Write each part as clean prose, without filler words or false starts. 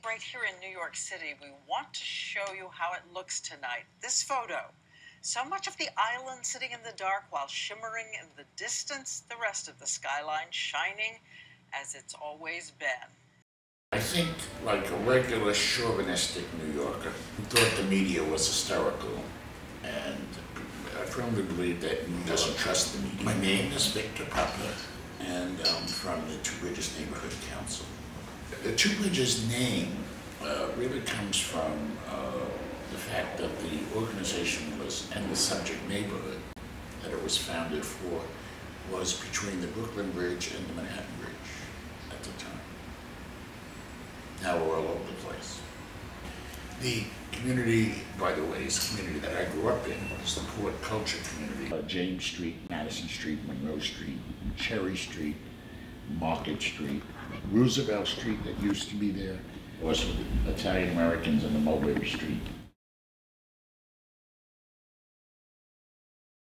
Right here in New York City, we want to show you how it looks tonight. This photo. So much of the island sitting in the dark while shimmering in the distance, the rest of the skyline shining as it's always been. I think, like a regular chauvinistic New Yorker, who thought the media was hysterical, and I firmly believe that he doesn't trust the media. My name is Victor Kaplan, and I'm from the Two Bridges Neighborhood Council. The Two Bridges name really comes from the fact that the organization was, and the subject neighborhood that it was founded for, was between the Brooklyn Bridge and the Manhattan Bridge at the time. Now we're all over the place. The community, by the way, is the community that I grew up in. It's the Port Culture community. James Street, Madison Street, Monroe Street, Cherry Street, Market Street, Roosevelt Street that used to be there, also the Italian Americans and the Mulberry Street.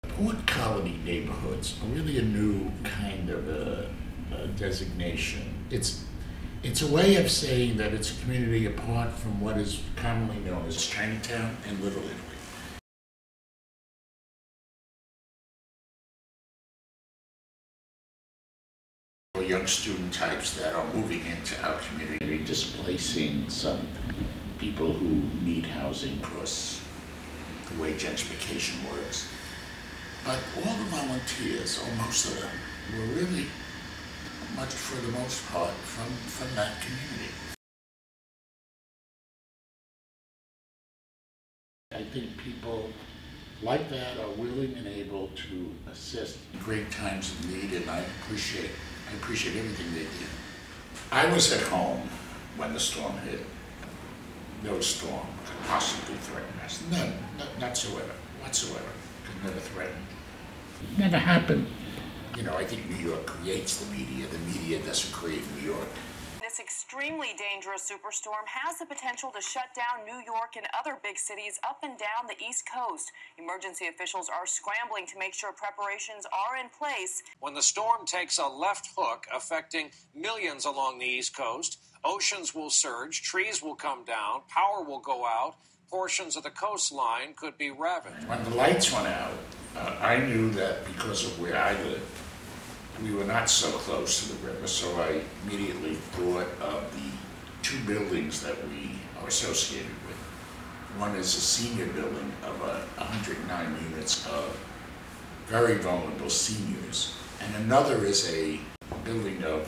Port Colony neighborhoods are really a new kind of a designation. It's a way of saying that it's a community apart from what is commonly known as Chinatown and Little Italy. Young student types that are moving into our community, displacing some people who need housing because the way gentrification works. But all the volunteers, or most of them, were really, much for the most part, from that community. I think people like that are willing and able to assist in great times of need, and I appreciate everything they did. I was at home when the storm hit. No storm could possibly threaten us. None, whatsoever. Could never threaten. It never happened. You know, I think New York creates the media. The media doesn't create New York. This extremely dangerous superstorm has the potential to shut down New York and other big cities up and down the East Coast. Emergency officials are scrambling to make sure preparations are in place. When the storm takes a left hook, affecting millions along the East Coast, oceans will surge, trees will come down, power will go out, portions of the coastline could be ravaged. When the lights went out, I knew that because of where I lived, we were not so close to the river, so I immediately thought of the two buildings that we are associated with. One is a senior building of 109 units of very vulnerable seniors, and another is a building of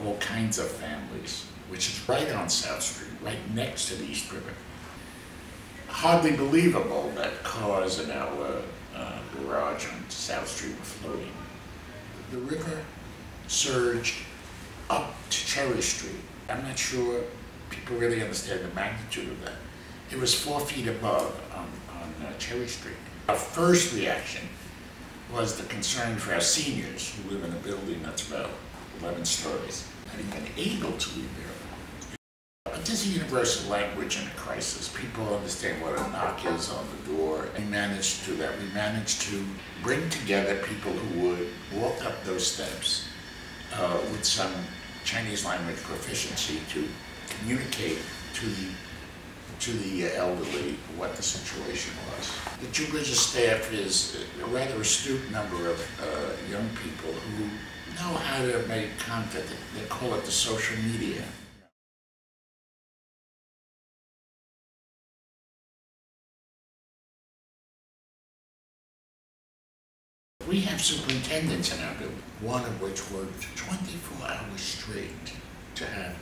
all kinds of families, which is right on South Street, right next to the East River. Hardly believable that cars in our garage on South Street were floating. The river surged up to Cherry Street. I'm not sure people really understand the magnitude of that. It was 4 feet above on Cherry Street. Our first reaction was the concern for our seniors who live in a building that's about 11 stories, not even able to leave their apartments. But there's a universal language in a crisis. People understand what a knock is on the door. We managed to do that. We managed to bring together people who would walk up those steps with some Chinese language proficiency to communicate to the elderly what the situation was. The Two Bridges staff is a rather astute number of young people who know how to make content. They call it the social media. We have superintendents in our building, one of which worked 24 hours straight to have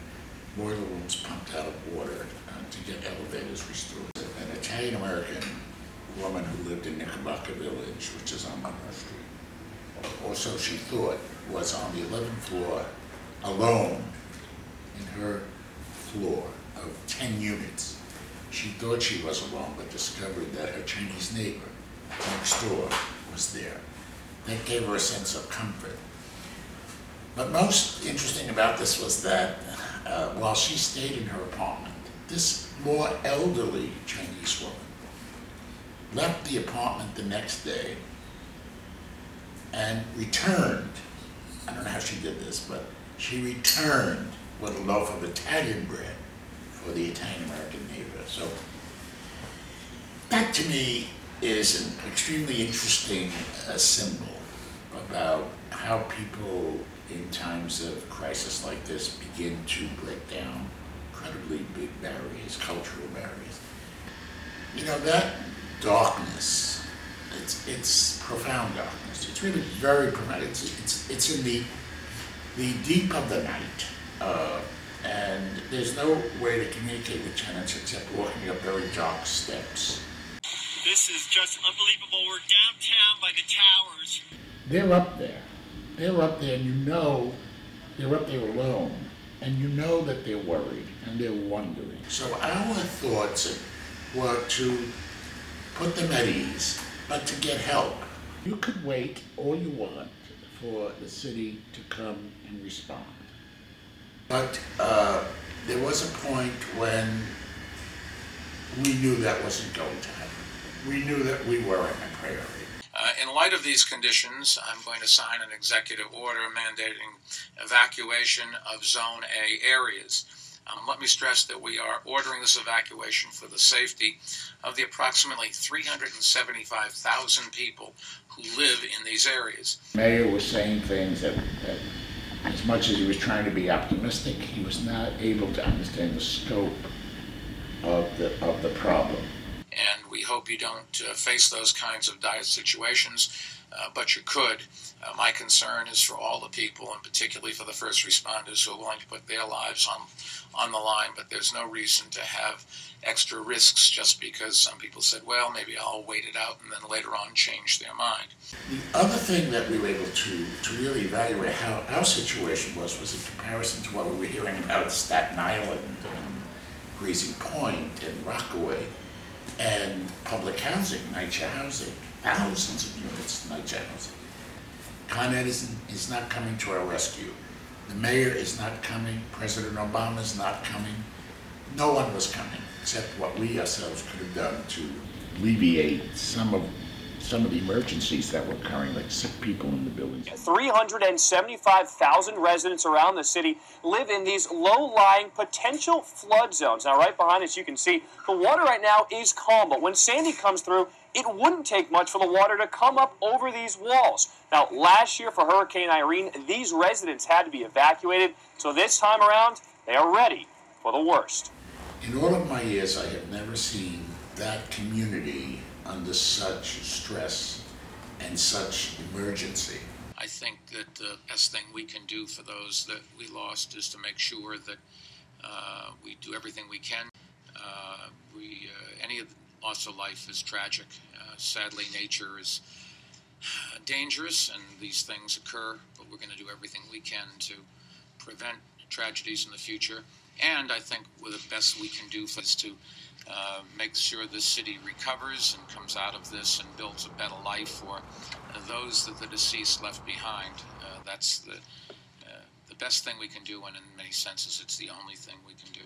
boiler rooms pumped out of water to get elevators restored. An Italian-American woman who lived in Knickerbocker Village, which is on Monroe Street, or so she thought, was on the 11th floor alone in her floor of 10 units. She thought she was alone, but discovered that her Chinese neighbor next door was there. That gave her a sense of comfort. But most interesting about this was that while she stayed in her apartment, this more elderly Chinese woman left the apartment the next day and returned. I don't know how she did this, but she returned with a loaf of Italian bread or the Italian-American neighbor. So that to me is an extremely interesting symbol about how people in times of crisis like this begin to break down incredibly big barriers, cultural barriers. You know, that darkness, it's profound darkness. It's really very profound. It's in the deep of the night, and there's no way to communicate with tenants except walking up very dark steps. This is just unbelievable. We're downtown by the towers. They're up there. They're up there, and you know they're up there alone, and you know that they're worried and they're wondering. So our thoughts were to put them at ease, but to get help. You could wait all you want for the city to come and respond. But there was a point when we knew that wasn't going to happen. We knew that we weren't a priority. In light of these conditions, I'm going to sign an executive order mandating evacuation of Zone A areas. Let me stress that we are ordering this evacuation for the safety of the approximately 375,000 people who live in these areas. The mayor was saying things that as much as he was trying to be optimistic, he was not able to understand the scope of the problem. And we hope you don't face those kinds of dire situations, but you could. My concern is for all the people, and particularly for the first responders who are willing to put their lives on the line, but there's no reason to have extra risks just because some people said, well, maybe I'll wait it out, and then later on change their mind. The other thing that we were able to really evaluate how our situation was in comparison to what we were hearing about Staten Island and Breezy Point and Rockaway, and public housing, NYCHA housing, thousands of units of NYCHA housing. Con Ed is not coming to our rescue. The mayor is not coming. President Obama is not coming. No one was coming, except what we ourselves could have done to alleviate some of the emergencies that were occurring, like sick people in the buildings. 375,000 residents around the city live in these low-lying potential flood zones. Now, right behind us, you can see the water right now is calm, but when Sandy comes through, it wouldn't take much for the water to come up over these walls. Now, last year for Hurricane Irene, these residents had to be evacuated, so this time around, they are ready for the worst. In all of my years, I have never seen that community under such stress and such emergency. I think that the best thing we can do for those that we lost is to make sure that we do everything we can. Any loss of life is tragic. Sadly, nature is dangerous and these things occur, but we're going to do everything we can to prevent tragedies in the future. And I think the best we can do is to make sure the city recovers and comes out of this and builds a better life for those that the deceased left behind. That's the best thing we can do, and in many senses it's the only thing we can do.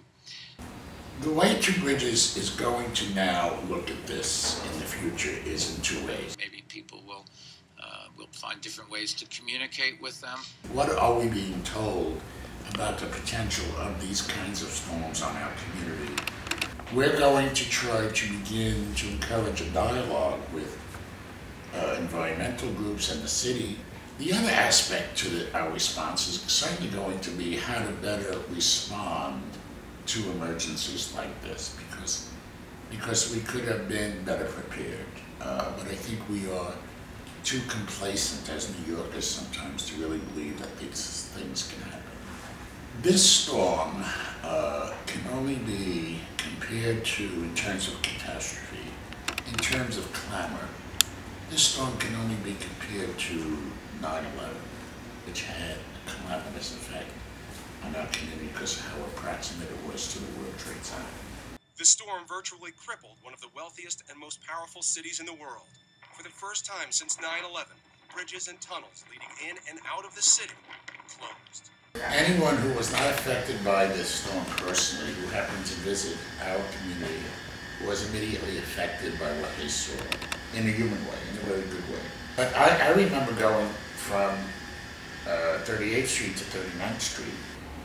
The way Two Bridges is going to now look at this in the future is in two ways. Maybe people will find different ways to communicate with them. What are we being told about the potential of these kinds of storms on our community? We're going to try to begin to encourage a dialogue with environmental groups and the city. The other aspect to our response is certainly going to be how to better respond to emergencies like this, because we could have been better prepared. But I think we are too complacent as New Yorkers sometimes to really believe that these things can happen. This storm can only be compared to, in terms of catastrophe, in terms of clamor, this storm can only be compared to 9/11, which had a calamitous effect on our community because of how approximate it was to the World Trade Center. The storm virtually crippled one of the wealthiest and most powerful cities in the world. For the first time since 9/11, bridges and tunnels leading in and out of the city closed. Anyone who was not affected by this storm personally, who happened to visit our community, was immediately affected by what they saw, in a human way, in a very good way. But I remember going from 38th Street to 39th Street,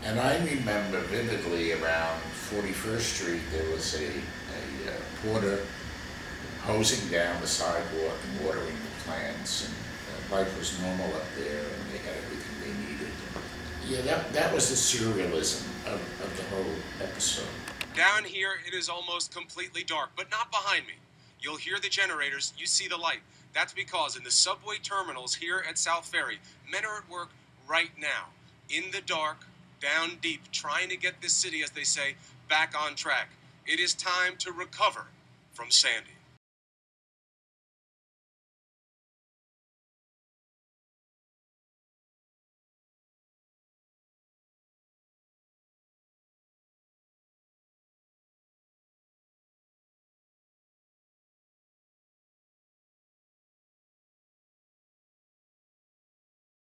And I remember vividly around 41st Street, there was a porter hosing down the sidewalk and watering the plants, and life was normal up there, and they had everything they needed. Yeah, that was the surrealism of the whole episode. Down here, it is almost completely dark, but not behind me. You'll hear the generators, you see the light. That's because in the subway terminals here at South Ferry, men are at work right now, in the dark, down deep, trying to get this city, as they say, back on track. It is time to recover from Sandy.